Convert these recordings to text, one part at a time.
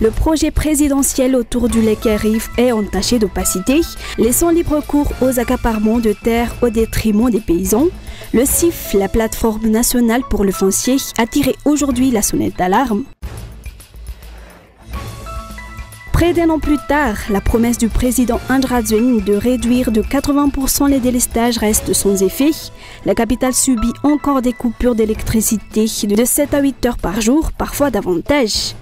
Le projet présidentiel autour du lac Arrive est entaché d'opacité, laissant libre cours aux accaparements de terres au détriment des paysans. Le CIF, la plateforme nationale pour le foncier, a tiré aujourd'hui la sonnette d'alarme. Près d'un an plus tard, la promesse du président André Rajoelina de réduire de 80% les délestages reste sans effet. La capitale subit encore des coupures d'électricité de 7 à 8 heures par jour, parfois davantage.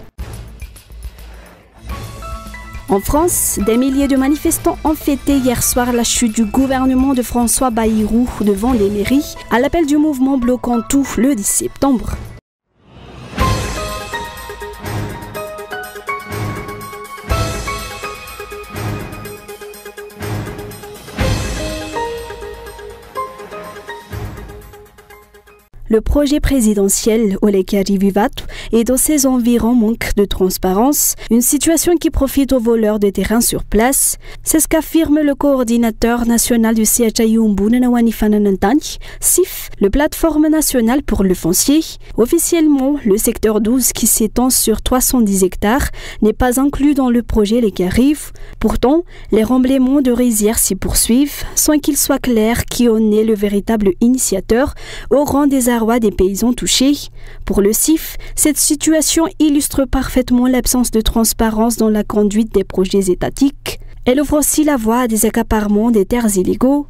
En France, des milliers de manifestants ont fêté hier soir la chute du gouvernement de François Bayrou devant les mairies, à l'appel du mouvement bloquant tout le 10 septembre. Le projet présidentiel au lac Arrive et dans ses environs manque de transparence, une situation qui profite aux voleurs de terrain sur place. C'est ce qu'affirme le coordinateur national du CHAIUMBU Nanawani Fananantani, CIF, le plateforme nationale pour le foncier. Officiellement, le secteur 12 qui s'étend sur 310 hectares n'est pas inclus dans le projet lac Arrive. Pourtant, les remblaiements de rizières s'y poursuivent sans qu'il soit clair qui en est le véritable initiateur au rang des des paysans touchés. Pour le CIF, cette situation illustre parfaitement l'absence de transparence dans la conduite des projets étatiques. Elle ouvre aussi la voie à des accaparements des terres illégaux.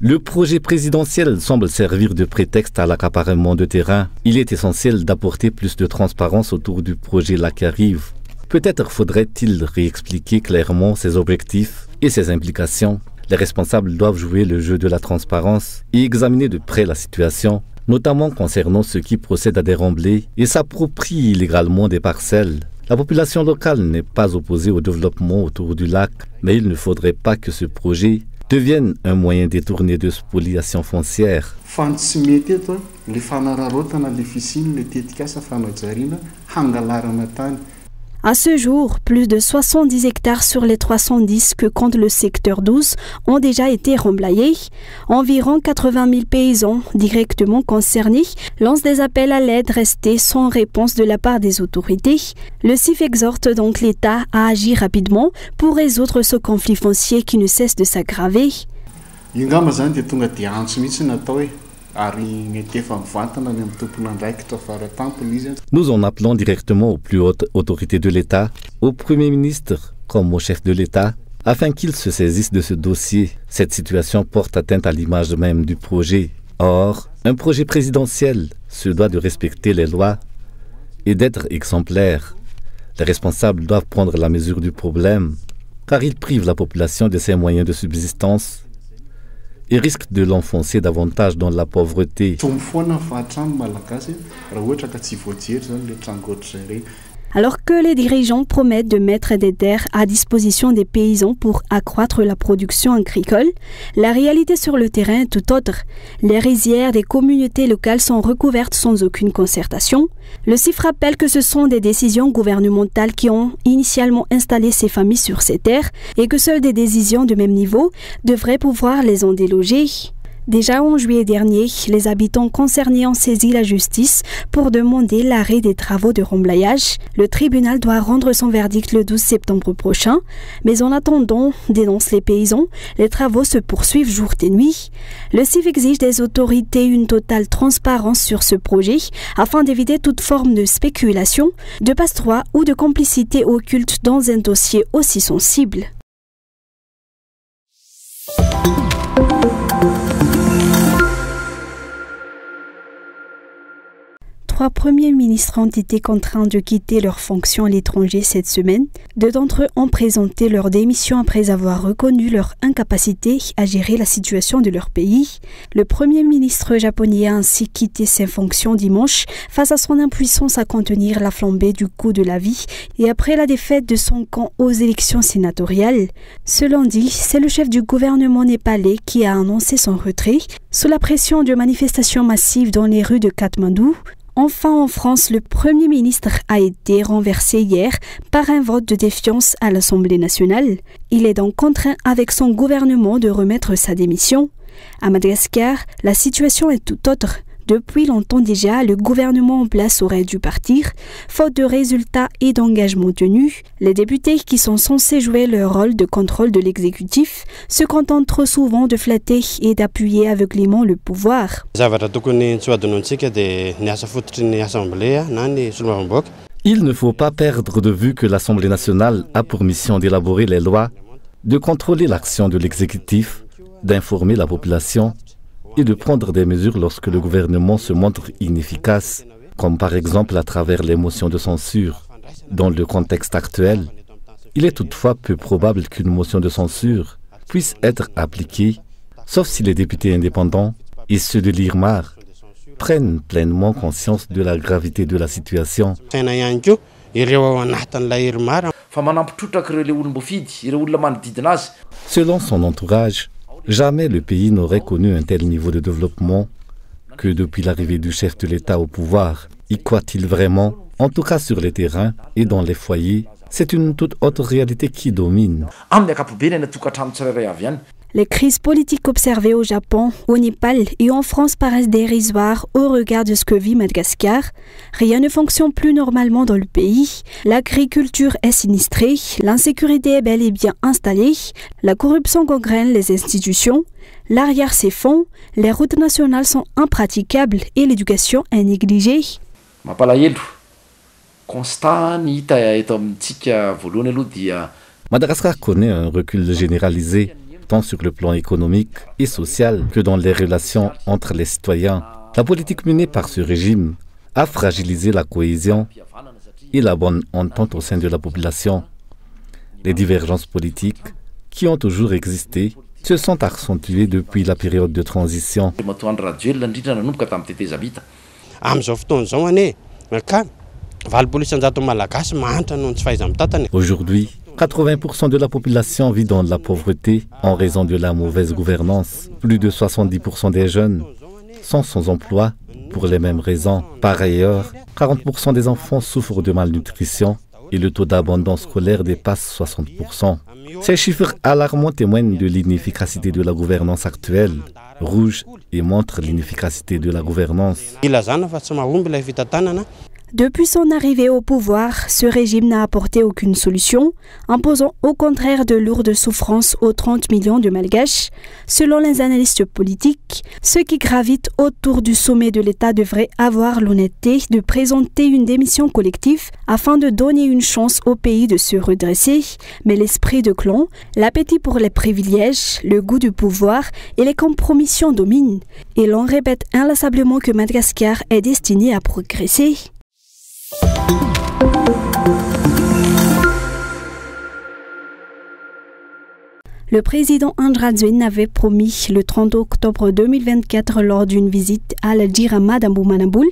Le projet présidentiel semble servir de prétexte à l'accaparement de terrain. Il est essentiel d'apporter plus de transparence autour du projet lac Arrive. Peut-être faudrait-il réexpliquer clairement ses objectifs et ses implications. Les responsables doivent jouer le jeu de la transparence et examiner de près la situation, notamment concernant ceux qui procèdent à des remblais et s'approprient illégalement des parcelles. La population locale n'est pas opposée au développement autour du lac, mais il ne faudrait pas que ce projet devienne un moyen détourné de spoliation foncière. À ce jour, plus de 70 hectares sur les 310 que compte le secteur 12 ont déjà été remblayés. Environ 80 000 paysans directement concernés lancent des appels à l'aide restés sans réponse de la part des autorités. Le CIF exhorte donc l'État à agir rapidement pour résoudre ce conflit foncier qui ne cesse de s'aggraver. Nous en appelons directement aux plus hautes autorités de l'État, au Premier ministre comme au chef de l'État, afin qu'ils se saisissent de ce dossier. Cette situation porte atteinte à l'image même du projet. Or, un projet présidentiel se doit de respecter les lois et d'être exemplaire. Les responsables doivent prendre la mesure du problème, car ils privent la population de ses moyens de subsistance et risque de l'enfoncer davantage dans la pauvreté. Alors que les dirigeants promettent de mettre des terres à disposition des paysans pour accroître la production agricole, la réalité sur le terrain est tout autre. Les rizières des communautés locales sont recouvertes sans aucune concertation. Le CIF rappelle que ce sont des décisions gouvernementales qui ont initialement installé ces familles sur ces terres et que seules des décisions de même niveau devraient pouvoir les en déloger. Déjà en juillet dernier, les habitants concernés ont saisi la justice pour demander l'arrêt des travaux de remblayage. Le tribunal doit rendre son verdict le 12 septembre prochain, mais en attendant, dénoncent les paysans, les travaux se poursuivent jour et nuit. Le CIF exige des autorités une totale transparence sur ce projet afin d'éviter toute forme de spéculation, de passe-droit ou de complicité occulte dans un dossier aussi sensible. Trois premiers ministres ont été contraints de quitter leurs fonctions à l'étranger cette semaine. Deux d'entre eux ont présenté leur démission après avoir reconnu leur incapacité à gérer la situation de leur pays. Le premier ministre japonais a ainsi quitté ses fonctions dimanche face à son impuissance à contenir la flambée du coût de la vie et après la défaite de son camp aux élections sénatoriales. Ce lundi, c'est le chef du gouvernement népalais qui a annoncé son retrait sous la pression de manifestations massives dans les rues de Katmandou. Enfin, en France, le Premier ministre a été renversé hier par un vote de défiance à l'Assemblée nationale. Il est donc contraint avec son gouvernement de remettre sa démission. À Madagascar, la situation est tout autre. Depuis longtemps déjà, le gouvernement en place aurait dû partir, faute de résultats et d'engagements tenus. Les députés qui sont censés jouer leur rôle de contrôle de l'exécutif se contentent trop souvent de flatter et d'appuyer aveuglément le pouvoir. Il ne faut pas perdre de vue que l'Assemblée nationale a pour mission d'élaborer les lois, de contrôler l'action de l'exécutif, d'informer la population et de prendre des mesures lorsque le gouvernement se montre inefficace, comme par exemple à travers les motions de censure. Dans le contexte actuel, il est toutefois peu probable qu'une motion de censure puisse être appliquée, sauf si les députés indépendants et ceux de l'IRMAR prennent pleinement conscience de la gravité de la situation. Selon son entourage, jamais le pays n'aurait connu un tel niveau de développement que depuis l'arrivée du chef de l'État au pouvoir. Y croit-il vraiment? En tout cas sur les terrains et dans les foyers, c'est une toute autre réalité qui domine. Les crises politiques observées au Japon, au Népal et en France paraissent dérisoires au regard de ce que vit Madagascar. Rien ne fonctionne plus normalement dans le pays. L'agriculture est sinistrée, l'insécurité est bel et bien installée, la corruption gangrène les institutions, l'arrière s'effondre, les routes nationales sont impraticables et l'éducation est négligée. Madagascar connaît un recul généralisé, tant sur le plan économique et social que dans les relations entre les citoyens. La politique menée par ce régime a fragilisé la cohésion et la bonne entente au sein de la population. Les divergences politiques, qui ont toujours existé, se sont accentuées depuis la période de transition. Aujourd'hui, 80% de la population vit dans la pauvreté en raison de la mauvaise gouvernance. Plus de 70% des jeunes sont sans emploi pour les mêmes raisons. Par ailleurs, 40% des enfants souffrent de malnutrition et le taux d'abandon scolaire dépasse 60%. Ces chiffres alarmants témoignent de l'inefficacité de la gouvernance actuelle, rouge, et montrent l'inefficacité de la gouvernance. Depuis son arrivée au pouvoir, ce régime n'a apporté aucune solution, imposant au contraire de lourdes souffrances aux 30 millions de Malgaches. Selon les analystes politiques, ceux qui gravitent autour du sommet de l'État devraient avoir l'honnêteté de présenter une démission collective afin de donner une chance au pays de se redresser. Mais l'esprit de clan, l'appétit pour les privilèges, le goût du pouvoir et les compromissions dominent. Et l'on répète inlassablement que Madagascar est destiné à progresser. Le président Andry Rajoelina avait promis le 30 octobre 2024 lors d'une visite à la Jirama d'Amboumanaboul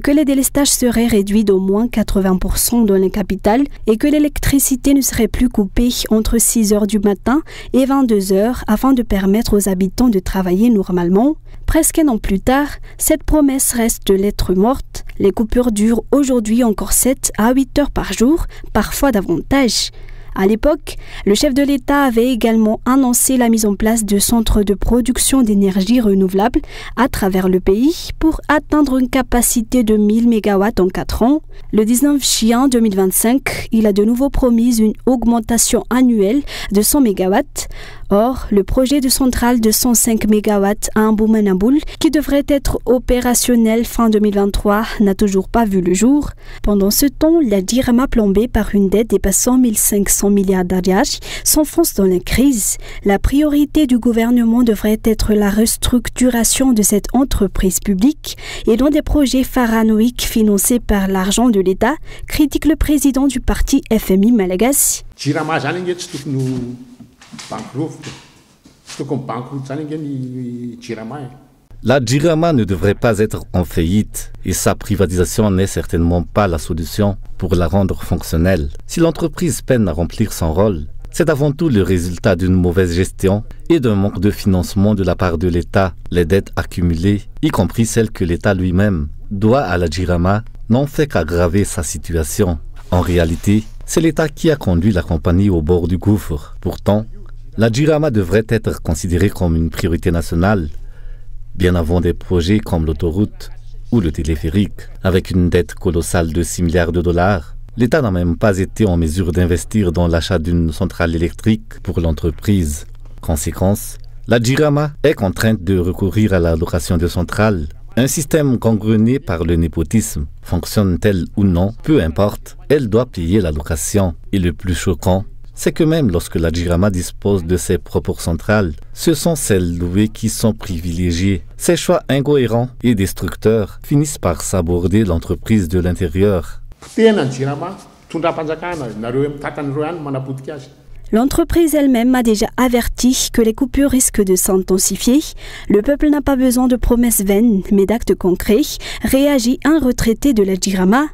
que les délestages seraient réduits d'au moins 80% dans la capitale et que l'électricité ne serait plus coupée entre 6h du matin et 22h afin de permettre aux habitants de travailler normalement. Presque un an plus tard, cette promesse reste lettre morte. Les coupures durent aujourd'hui encore 7 à 8 heures par jour, parfois davantage. À l'époque, le chef de l'État avait également annoncé la mise en place de centres de production d'énergie renouvelable à travers le pays pour atteindre une capacité de 1000 MW en 4 ans. Le 19 juin 2025, il a de nouveau promis une augmentation annuelle de 100 MW. Or, le projet de centrale de 105 MW à Amboumanaboul, qui devrait être opérationnel fin 2023, n'a toujours pas vu le jour. Pendant ce temps, la Jirama plombée par une dette dépassant 1500 milliards d'ariages s'enfonce dans la crise. La priorité du gouvernement devrait être la restructuration de cette entreprise publique et non des projets pharaoniques financés par l'argent de l'État, critique le président du parti FMI Malagasy. La Jirama ne devrait pas être en faillite et sa privatisation n'est certainement pas la solution pour la rendre fonctionnelle. Si l'entreprise peine à remplir son rôle, c'est avant tout le résultat d'une mauvaise gestion et d'un manque de financement de la part de l'État. Les dettes accumulées, y compris celles que l'État lui-même doit à la Jirama, n'ont fait qu'aggraver sa situation. En réalité, c'est l'État qui a conduit la compagnie au bord du gouffre. Pourtant, la Jirama devrait être considérée comme une priorité nationale, bien avant des projets comme l'autoroute ou le téléphérique. Avec une dette colossale de 6 milliards de dollars, l'État n'a même pas été en mesure d'investir dans l'achat d'une centrale électrique pour l'entreprise. Conséquence, la JIRAMA est contrainte de recourir à la location de centrales. Un système gangrené par le népotisme, fonctionne-t-elle ou non, peu importe, elle doit payer la location. Et le plus choquant, c'est que même lorsque la JIRAMA dispose de ses propres centrales, ce sont celles louées qui sont privilégiées. Ces choix incohérents et destructeurs finissent par saborder l'entreprise de l'intérieur. L'entreprise elle-même a déjà averti que les coupures risquent de s'intensifier. Le peuple n'a pas besoin de promesses vaines, mais d'actes concrets, réagit un retraité de la JIRAMA.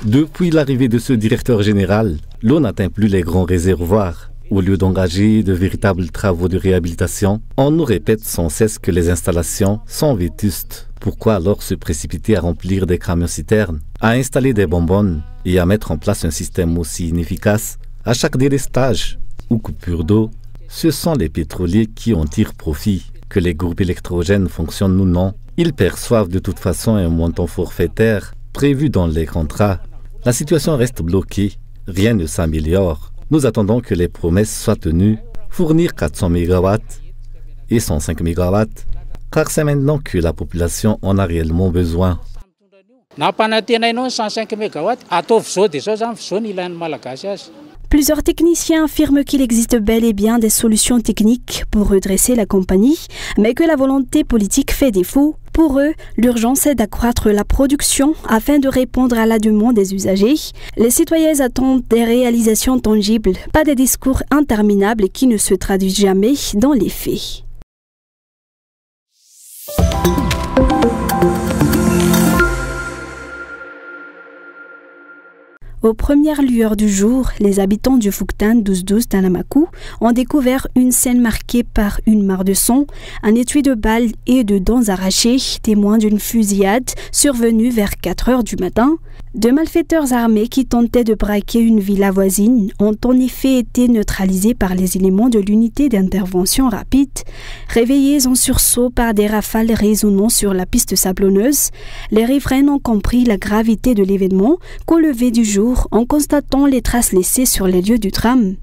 Depuis l'arrivée de ce directeur général, l'eau n'atteint plus les grands réservoirs. Au lieu d'engager de véritables travaux de réhabilitation, on nous répète sans cesse que les installations sont vétustes. Pourquoi alors se précipiter à remplir des camions-citernes, à installer des bonbonnes et à mettre en place un système aussi inefficace? À chaque délestage ou coupure d'eau, ce sont les pétroliers qui en tirent profit. Que les groupes électrogènes fonctionnent ou non, ils perçoivent de toute façon un montant forfaitaire prévu dans les contrats. La situation reste bloquée, rien ne s'améliore. Nous attendons que les promesses soient tenues, fournir 400 MW et 105 MW, car c'est maintenant que la population en a réellement besoin. Plusieurs techniciens affirment qu'il existe bel et bien des solutions techniques pour redresser la compagnie, mais que la volonté politique fait défaut. Pour eux, l'urgence est d'accroître la production afin de répondre à la demande des usagers. Les citoyens attendent des réalisations tangibles, pas des discours interminables qui ne se traduisent jamais dans les faits. Aux premières lueurs du jour, les habitants du Fuktan 12-12 d'Anamakou ont découvert une scène marquée par une mare de sang, un étui de balles et de dents arrachées, témoin d'une fusillade survenue vers 4 heures du matin. Deux malfaiteurs armés qui tentaient de braquer une villa voisine ont en effet été neutralisés par les éléments de l'unité d'intervention rapide. Réveillés en sursaut par des rafales résonnant sur la piste sablonneuse, les riverains ont compris la gravité de l'événement qu'au lever du jour en constatant les traces laissées sur les lieux du drame.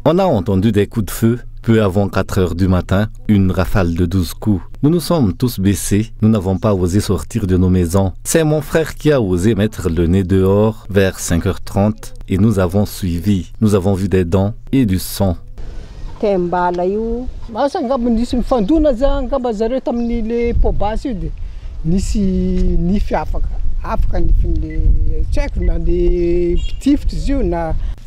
On a entendu des coups de feu. Peu avant 4 heures du matin, une rafale de 12 coups. Nous nous sommes tous baissés, nous n'avons pas osé sortir de nos maisons. C'est mon frère qui a osé mettre le nez dehors vers 5h30 et nous avons suivi. Nous avons vu des dents et du sang.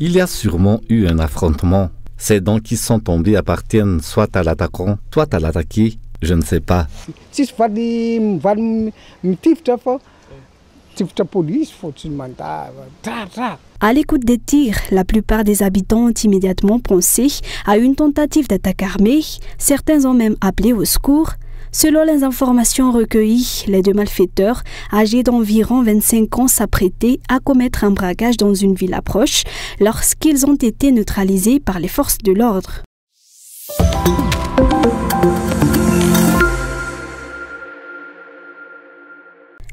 Il y a sûrement eu un affrontement. Ces dents qui sont tombées appartiennent soit à l'attaquant, soit à l'attaqué, je ne sais pas. À l'écoute des tirs, la plupart des habitants ont immédiatement pensé à une tentative d'attaque armée. Certains ont même appelé au secours. Selon les informations recueillies, les deux malfaiteurs, âgés d'environ 25 ans, s'apprêtaient à commettre un braquage dans une villa proche lorsqu'ils ont été neutralisés par les forces de l'ordre.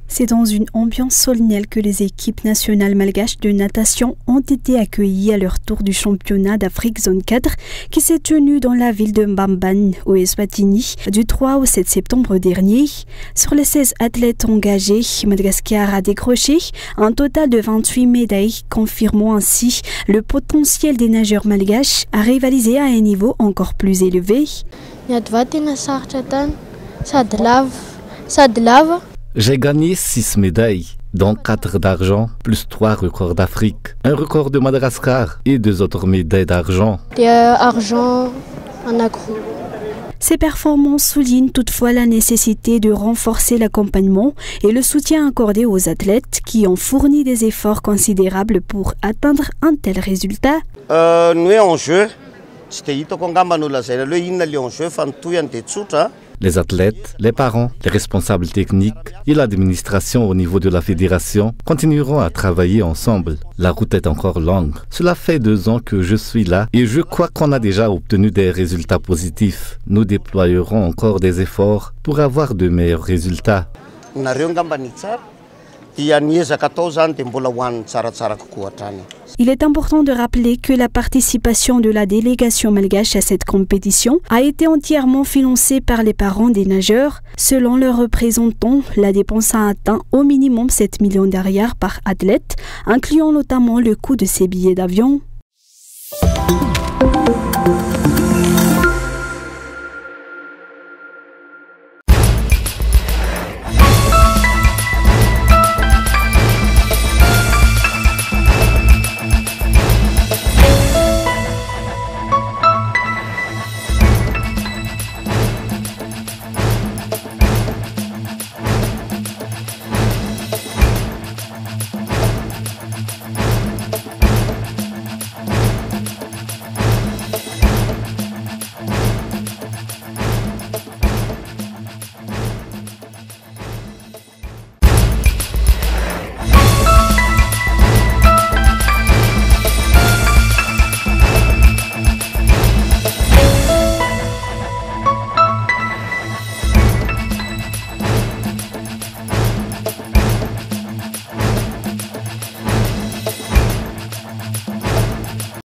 C'est dans une ambiance solennelle que les équipes nationales malgaches de natation ont été accueillies à leur tour du championnat d'Afrique Zone 4 qui s'est tenu dans la ville de Mbamban, au Eswatini, du 3 au 7 septembre dernier. Sur les 16 athlètes engagés, Madagascar a décroché un total de 28 médailles, confirmant ainsi le potentiel des nageurs malgaches à rivaliser à un niveau encore plus élevé. J'ai gagné 6 médailles, dont 4 d'argent, plus 3 records d'Afrique, un record de Madagascar et 2 autres médailles d'argent. Argent en accro. Ces performances soulignent toutefois la nécessité de renforcer l'accompagnement et le soutien accordé aux athlètes qui ont fourni des efforts considérables pour atteindre un tel résultat. Les athlètes, les parents, les responsables techniques et l'administration au niveau de la fédération continueront à travailler ensemble. La route est encore longue. Cela fait 2 ans que je suis là et je crois qu'on a déjà obtenu des résultats positifs. Nous déployerons encore des efforts pour avoir de meilleurs résultats. Il est important de rappeler que la participation de la délégation malgache à cette compétition a été entièrement financée par les parents des nageurs. Selon leurs représentants, la dépense a atteint au minimum 7 millions d'ariars par athlète, incluant notamment le coût de ses billets d'avion.